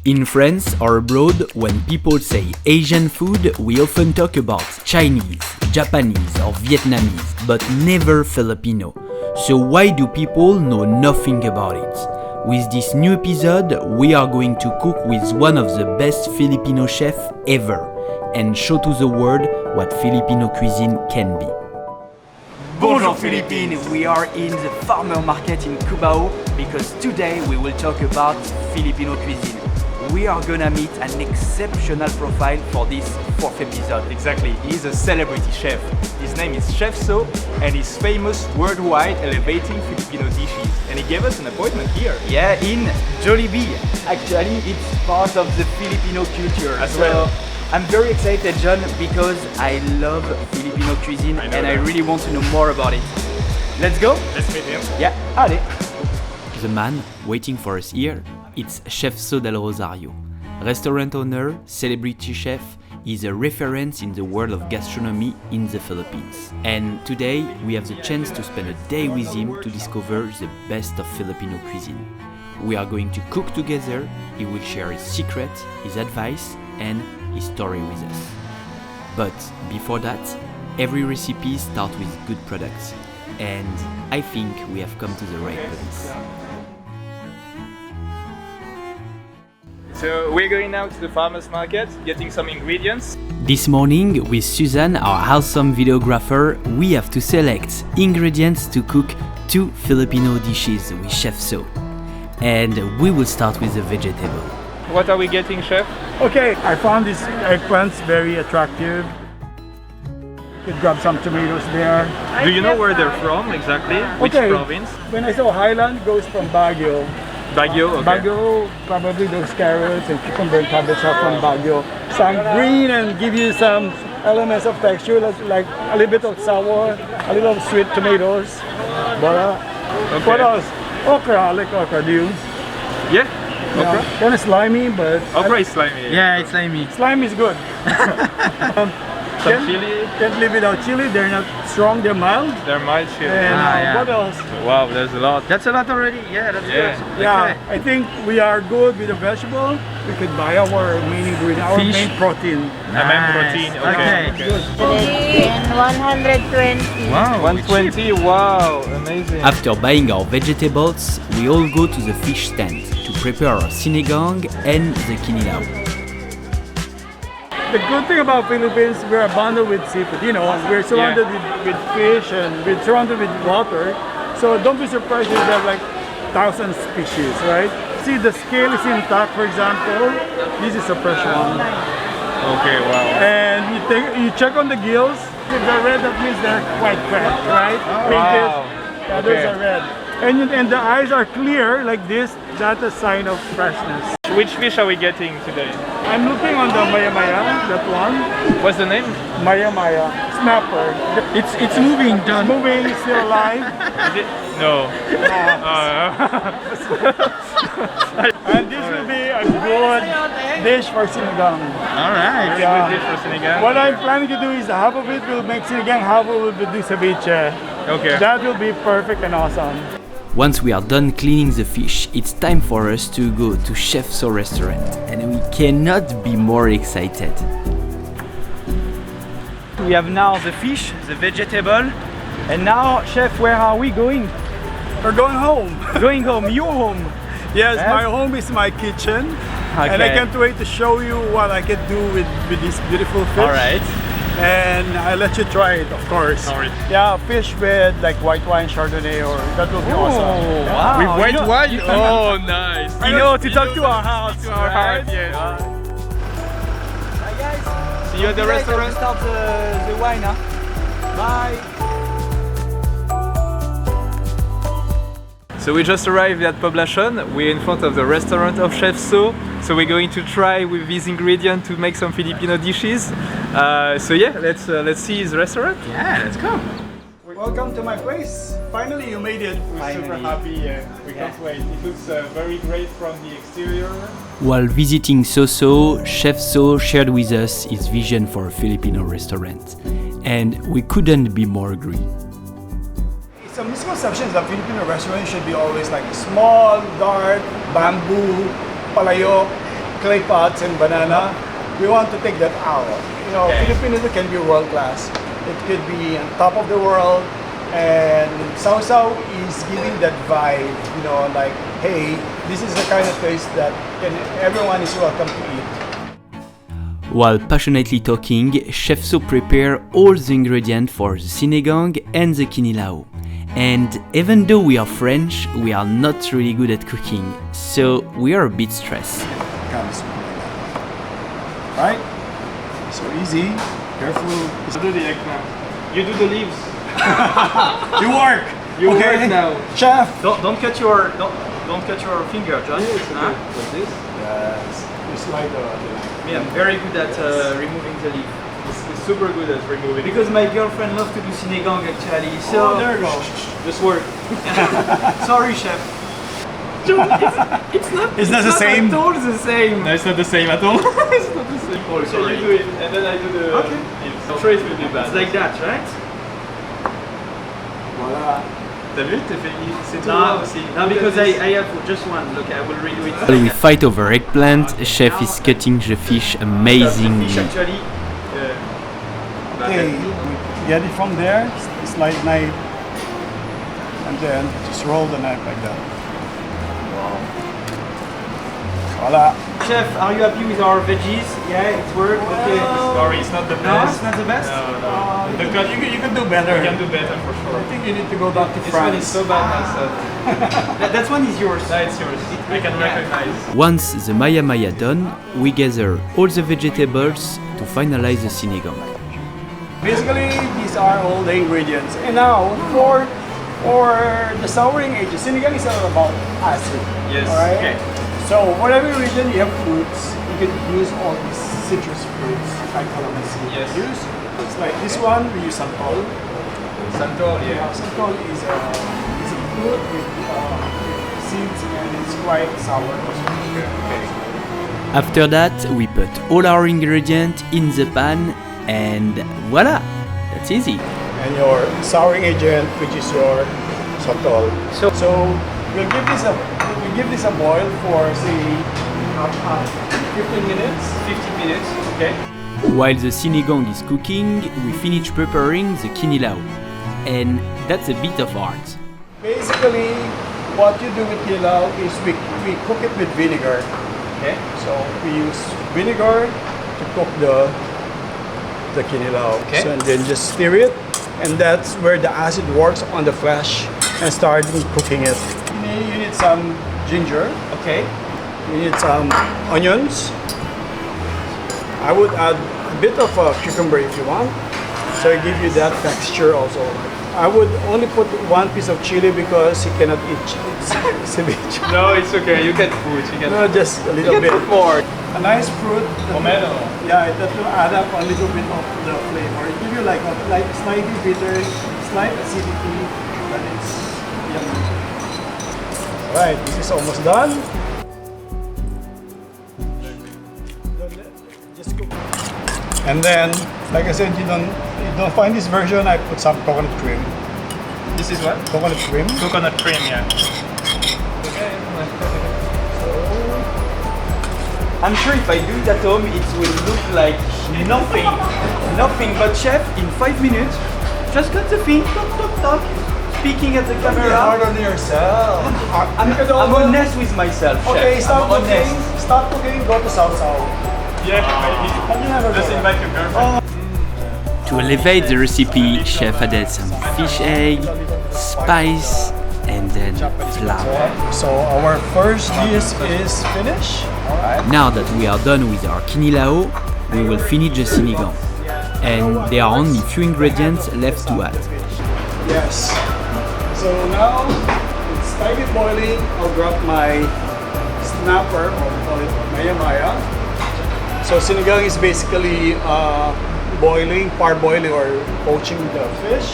In France or abroad, when people say Asian food, we often talk about Chinese, Japanese or Vietnamese, but never Filipino. So why do people know nothing about it? With this new episode, we are going to cook with one of the best Filipino chefs ever and show to the world what Filipino cuisine can be. Bonjour Philippines! We are in the farmer market in Cubao because today we will talk about Filipino cuisine. We are gonna meet an exceptional profile for this fourth episode. Exactly, he's a celebrity chef. His name is Chef Sau and he's famous worldwide elevating Filipino dishes. And he gave us an appointment here. Yeah, in Jollibee. Actually, it's part of the Filipino culture. As well. I'm very excited, John, because I love Filipino cuisine and I really want to know more about it. Let's go? Let's meet him. Yeah, allez. The man waiting for us here, it's Chef Sau Del Rosario. Restaurant owner, celebrity chef, is a reference in the world of gastronomy in the Philippines. And today we have the chance to spend a day with him to discover the best of Filipino cuisine. We are going to cook together, he will share his secret, his advice and his story with us. But before that, every recipe starts with good products. And I think we have come to the right place. So we're going now to the farmer's market, getting some ingredients. This morning, with Suzanne, our awesome videographer, we have to select ingredients to cook 2 Filipino dishes with Chef Sau. And we will start with the vegetable. What are we getting, chef? Okay, I found these eggplants very attractive. You could grab some tomatoes there. Do you know where they're from exactly? Which province? When I saw Highland, it goes from Baguio. Baguio, okay. Baguio, probably those carrots and cucumber and cabbage are from Baguio. Some green and give you some elements of texture, like a little bit of sour, a little sweet tomatoes. Voila. Okay. What else? Okra, I like okra. Do you? Yeah, okra. Kind of slimy, but Okra is slimy. Yeah, it's slimy. slime is good. Some chili. Can't live without chili. They're not strong. They're mild. They're mild chili. And what else? Wow, there's a lot. That's a lot already. Yeah, that's Yeah. good. Yeah, I think we are good with the vegetable. We could buy our main ingredient, our Fish. main protein. The main protein. Okay. And 120. Wow, 120. Wow, amazing. After buying our vegetables, we all go to the fish stand to prepare our sinigang and the kinilaw. The good thing about Philippines, we're abundant with seafood. You know, we're surrounded with fish and we're surrounded with water. So don't be surprised if they have like 1,000 species, right? See, the scale is intact, for example. This is a fresh one. Okay, wow. And you check on the gills. If they're red, that means they're quite fresh, right? Painted. Wow. Yeah, those are red. And the eyes are clear like this. That's a sign of freshness. Which fish are we getting today? I'm looking on the Maya Maya, that one. What's the name? Maya Maya, snapper. It's moving, John. Moving, still alive. Is it? No. And this will be a good dish for sinigang. Alright. Yeah. Good dish for sinigang. What I'm planning to do is half of it will make sinigang, half of it will do ceviche. Okay. That will be perfect and awesome. Once we are done cleaning the fish, it's time for us to go to Chef Sau restaurant, and we cannot be more excited. We have now the fish, the vegetable, and now, chef, where are we going? We're going home. Going home, your home. Yes, Yes? my home is my kitchen. And I can't wait to show you what I can do with this beautiful fish. All right. And I'll let you try it, of course. Sorry. Yeah, fish with like white wine Chardonnay, or that will be awesome. Wow. With white you know, wine? Oh, nice. You know, to talk to our house. To our right? heart, yeah. Bye guys. See you at the restaurant. Start the wine, huh? Bye. So we just arrived at Poblacion. We're in front of the restaurant of Chef Sau. So we're going to try with these ingredients to make some Filipino dishes. So yeah, let's see his restaurant. Yeah, let's go. Welcome to my place. Finally, you made it. We're super happy. We can't wait. It looks very great from the exterior. While visiting Sawsaw, Chef Sau shared with us his vision for a Filipino restaurant, and we couldn't be more agree. It's a misconception that Filipino restaurants should be always like small, dark, bamboo, palayok. clay pots and banana. We want to take that out. You know, Filipino can be world class. It could be on top of the world, and Sawsaw is giving that vibe. You know, like, hey, this is the kind of place that everyone is welcome to eat. While passionately talking, Chef Sau prepare all the ingredients for the sinigang and the kinilaw. And even though we are French, we are not really good at cooking, so we are a bit stressed. Comes right? So easy, careful. You do the eggplant. You do the leaves. You work. You work now. Chef. Don't cut your finger, John. Huh? Like this. Yes. You slide the Me, I'm very good at removing the leaf. It's super good at removing. Because my girlfriend loves to do sinigang actually. So there you go. Just work. sorry, chef. It's not the same. At all the same. No, it's not the same at all. It's not the same. Oh, so you do it, and then I do the. Okay. I'm sure it will be bad. It's like that, right? Voila. T'as vu? C'est tout No, noir aussi. no, because I have just one. Look, I will redo it. While we fight over eggplant, Chef is cutting the fish amazingly. Fish actually. Okay. Get it from there. Slide knife, and then just roll the knife like that. Voila. Chef, are you happy with our veggies? Yeah, it's worked. Okay. Sorry, it's not the No, best. it's not the best. No. The cut, You can do better. you can do better for sure. I think you need to go back to This one is France. so bad myself. That one is yours. No, it's yours. I can recognize. Once the maya maya done, we gather all the vegetables to finalize the sinigang. Basically, these are all the ingredients. And now, for the souring agent, sinigang is all about acid. Yes. All right. Okay. So, whatever region you have fruits, you can use all these citrus fruits, like calamansi. Yes. Use. It's like this one, we use santol. Santol, yeah. Santol is a fruit with seeds, and it's quite sour also. After that, we put all our ingredients in the pan and voila! That's easy. And your souring agent, which is your santol. So we'll give this a boil for say 15 minutes. 15 minutes. Okay. While the sinigang is cooking, we finish preparing the kinilaw. And that's a bit of art. Basically, what you do with kinilaw is we cook it with vinegar. Okay. So we use vinegar to cook the kinilaw. Okay. So, and then just stir it, and that's where the acid works on the flesh and start cooking it. You need some ginger. Okay. You need some onions. I would add a bit of a cucumber if you want, so it gives you that texture also. I would only put one piece of chili because you cannot eat ceviche. No, it's okay. You can put. You can. No, just a little bit. more. A nice fruit. Pomelo. Yeah, that will add up a little bit of the flavor. It gives you like slightly bitter, slight acidity, but it's yummy. Alright, this is almost done. Just cook. And then, like I said, you don't find this version, I put some coconut cream. This is what? Coconut cream. Coconut cream, yeah. I'm sure if I do it at home, it will look like nothing. Nothing. But chef, in 5 minutes, just cut the thing, talk, talk, talk. Speaking at the camera. Hard on yourself. I'm honest with myself, chef. Okay, stop I'm cooking. honest. Stop cooking. Go to Sawsaw. Yeah, maybe. Have you never Just go? invite your girlfriend. To elevate the recipe, Chef added some fish egg, spice, and then flour. So our first dish is finished. Alright. Now that we are done with our kinilaw, we will finish the sinigang. And there are only few ingredients left to add. Yes. So now it's slightly boiling. I'll grab my snapper, or we call it maya maya. So sinigang is basically boiling, parboiling, or poaching the fish.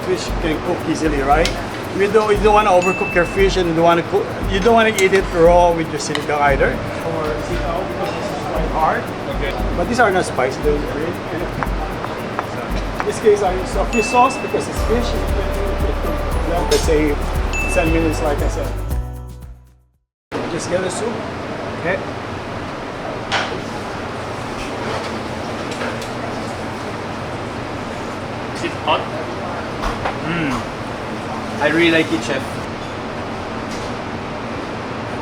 Fish can cook easily, right? You don't want to overcook your fish, and you don't want to eat it raw with your sinigang either, or sitaw, because this is quite hard. Okay. But these are not spicy. They're great. In this case, I use a fish sauce because it's fish. Let's say 10 minutes, like I said. Just get the soup. Okay. I really like it, chef.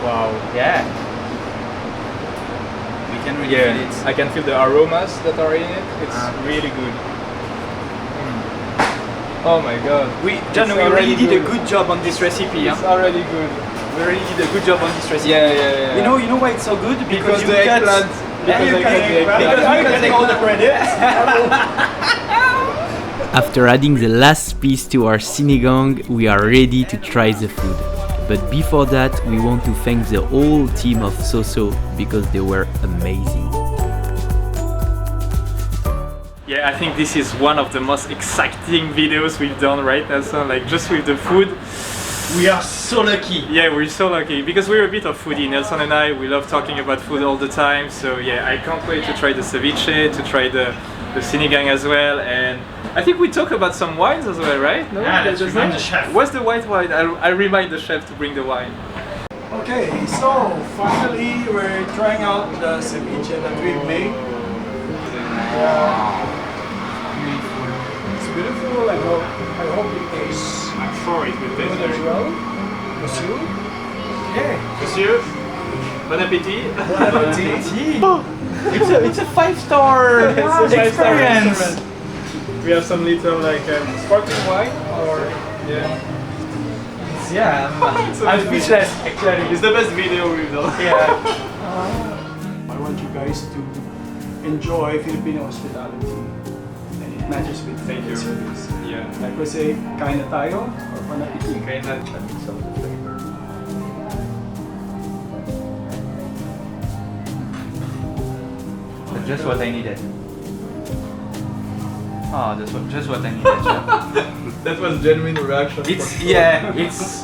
Wow. Yeah. We can really feel it. I can feel the aromas that are in it. It's really good. Oh my god. We really did a good job on this recipe. It's already good. We really did a good job on this recipe. Yeah. You know why it's so good? Because you the cut. eggplant. Yeah, you cut the eggplant. Because You you cut can take all the credit. After adding the last piece to our sinigang, we are ready to try the food. But before that, we want to thank the whole team of Sawsaw because they were amazing. Yeah, I think this is one of the most exciting videos we've done, right, Nelson? Like just with the food. We are so lucky. Yeah, we're so lucky because we're a bit of foodie. Nelson and I, we love talking about food all the time. So yeah, I can't wait to try the ceviche, to try the sinigang as well. And I think we talk about some wines as well, right? No? Yeah, let's There's remind no- the chef. What's the white wine? I'll remind the chef to bring the wine. Okay, so finally we're trying out the ceviche that we've made. It's beautiful. I hope it tastes I'm sure it will good as well. Monsieur? Okay. Monsieur, bon appétit. Bon appetit. It's a 5-star experience. We have some little like sparkling wine or yeah. Yeah, It's I'm amazing. speechless actually. It's the best video we've done. Yeah. I want you guys to enjoy Filipino hospitality. And it matches with Thank you. service. Yeah. Like we say, kain na tayo or bon appetit. Okay, that makes some flavor. That's just what I needed. Oh, that's just what I needed. Chef. That was genuine reaction. It's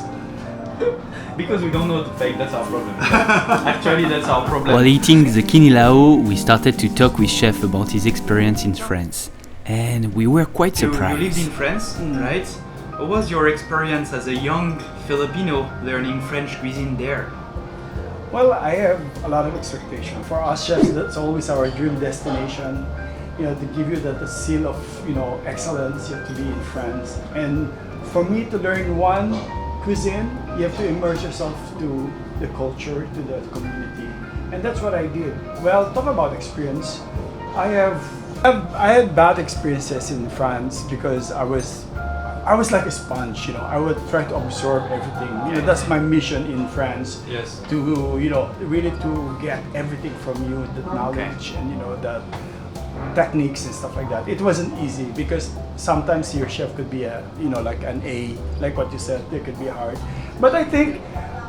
because we don't know to fake. That's our problem. Actually, that's our problem. While eating the kinilaw, we started to talk with Chef about his experience in France. And we were quite You lived surprised. in France, right? What was your experience as a young Filipino learning French cuisine there? Well, I have a lot of expectation. For us chefs, that's always our dream destination. You know, to give you the seal of, excellence, you have to be in France. And for me to learn one cuisine, you have to immerse yourself to the culture, to the community. And that's what I did. Well, talk about experience. I had bad experiences in France because I was like a sponge, I would try to absorb everything. That's my mission in France. Yes. To really to get everything from you, the knowledge and the techniques and stuff like that. It wasn't easy because sometimes your chef could be like an A, like what you said, they could be hard. But I think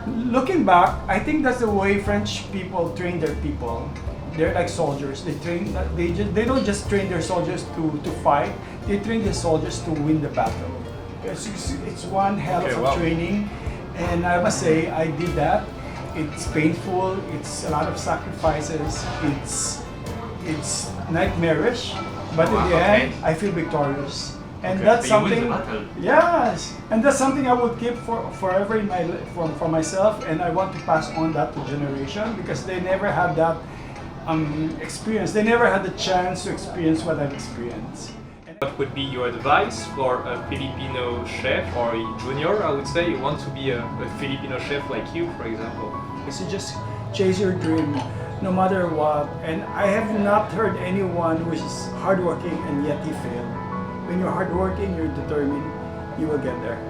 looking back, I think that's the way French people train their people. They're like soldiers. They don't just train their soldiers to fight. They train their soldiers to win the battle. It's one hell of a training, and I must say I did that. It's painful. It's a lot of sacrifices. It's nightmarish, but in the end, I feel victorious, and that's But you win the something. battle. Yes, and that's something I would keep forever in for myself, and I want to pass on that to generation because they never had that experience. They never had the chance to experience what I've experienced. What would be your advice for a Filipino chef or a junior, I would say, you want to be a Filipino chef like you, for example? So just chase your dream, no matter what. And I have not heard anyone who is hardworking and yet he failed. When you're hardworking, you're determined, you will get there.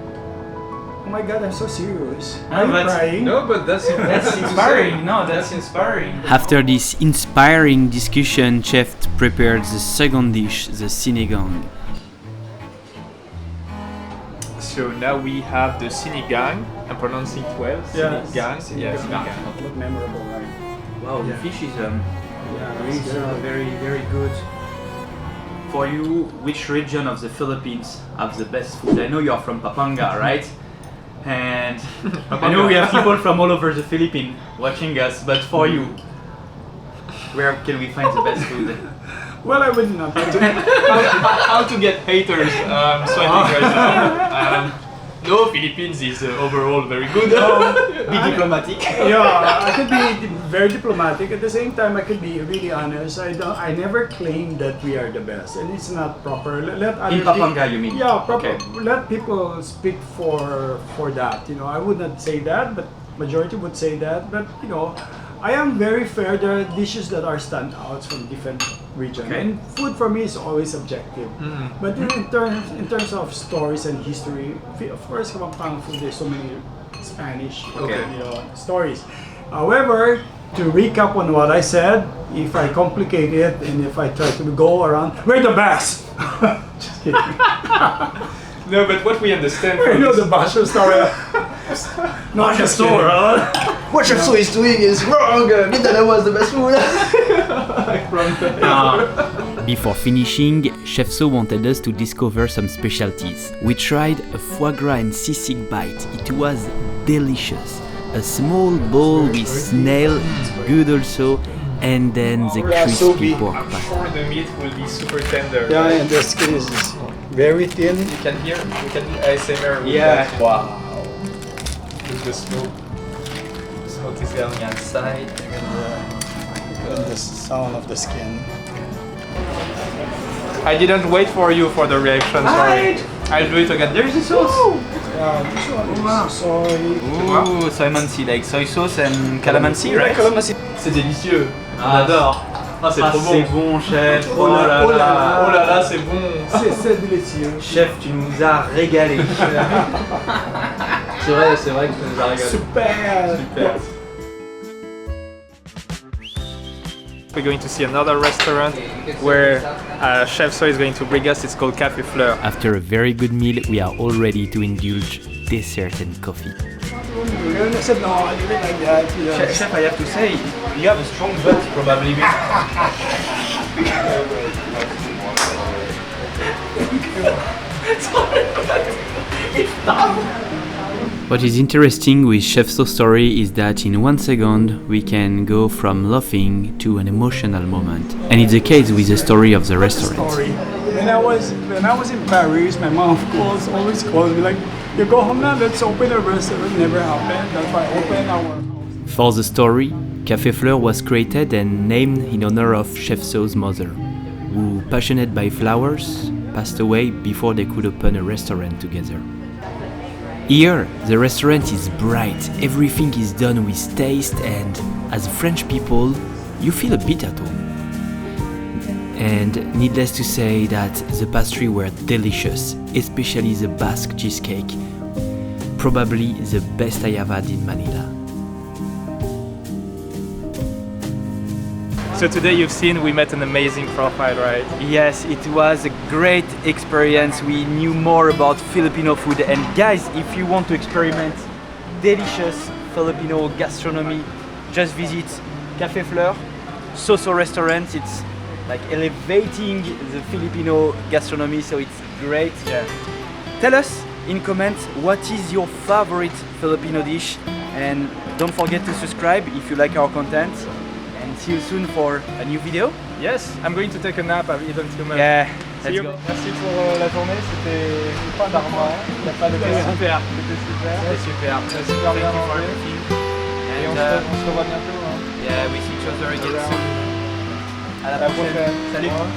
Oh my God, I'm so serious. No, Are you but- crying? No, but that's That's inspiring. No, that's inspiring. After this inspiring discussion, Chef prepared the second dish, the sinigang. So now we have the sinigang. I'm pronouncing it well. Yes. Sinigang. Yeah, Sinigang. sinigang. Look memorable, right? Wow, the Yeah. fish is it's very very good. For you, which region of the Philippines have the best food? I know you're from Pampanga, right? And I know we have people from all over the Philippines watching us, but for you, where can we find the best food? Well, I would not. How to get haters sweating right now. No, Philippines is overall very good. Be diplomatic. Yeah, I could be very diplomatic. At the same time, I could be really honest. I never claim that we are the best, and it's not proper. Let other In Pampanga, you mean? Yeah, proper. Okay. Let people speak for that. You know, I would not say that, but majority would say that. But you know, I am very fair. There are dishes that are standouts from different regions, Okay. and food for me is always subjective. But in terms of stories and history, of course, Kapampangan food, there's so many Spanish Okay. you know, stories. However, to recap on what I said, if I complicate it and if I try to go around, we're the best. Just kidding. No, but what we understand You from know this, the Basho story. No, just kidding. What Chef Sau is doing is wrong. Mindanao was the best food. Before finishing, Chef Sau wanted us to discover some specialties. We tried a foie gras and sisig bite. It was delicious. A small bowl with snail, good also, and then the crispy pork I'm pie. sure the meat will be super tender. Yeah, and the skin is very thin. You can hear ASMR with Yeah. that. Wow. With the smoke. The smoke is going outside. And the sound of the skin. I didn't wait for you for the reaction, sorry. I'll do it again. There is a sauce! Yeah, this one is soy. Ooh, calamansi, like soy sauce and calamansi, right? C'est délicieux. Ah, J'adore. Ah, c'est trop c'est bon. bon, chef. Oh là là, oh là là, c'est bon. C'est délicieux. Chef, tu nous as régalé. C'est vrai que tu nous as régalé. Super. Super. We're going to see another restaurant where Chef Sau is going to bring us. It's called Café Fleurs. After a very good meal, we are all ready to indulge dessert and coffee. I said no, I didn't like that. You know. Chef, I have to say, you have a strong butt, probably. What is interesting with Chef Sau's story is that in 1 second we can go from laughing to an emotional moment. And it's the case with the story of the restaurant. Story. When I was in Paris, my mom always calls me like, you go home now, let's open a restaurant. Never happened. That's why I opened our house. For the story, Café Fleurs was created and named in honor of Chef Sau's mother, who, passionate by flowers, passed away before they could open a restaurant together. Here, the restaurant is bright, everything is done with taste, and as French people, you feel a bit at home. And needless to say that the pastries were delicious, especially the Basque cheesecake, probably the best I have had in Manila. So today you've seen we met an amazing profile, right? Yes, it was a great experience. We knew more about Filipino food. And guys, if you want to experiment delicious Filipino gastronomy, just visit Café Fleurs, Sawsaw restaurant. It's like elevating the Filipino gastronomy, so it's great. Yeah. Tell us in comments what is your favorite Filipino dish, and don't forget to subscribe if you like our content. And see you soon for a new video. Yes, I'm going to take a nap. I've eaten too much. Yeah, See let's you. go. Merci pour la journée, c'était pas marrant. T'as pas de C'était super. C'était super. C'était super. T'as super bien mangé. Et on se revoit bientôt. Hein. Yeah, we see each other again soon. À À la prochaine. Salut. Au revoir.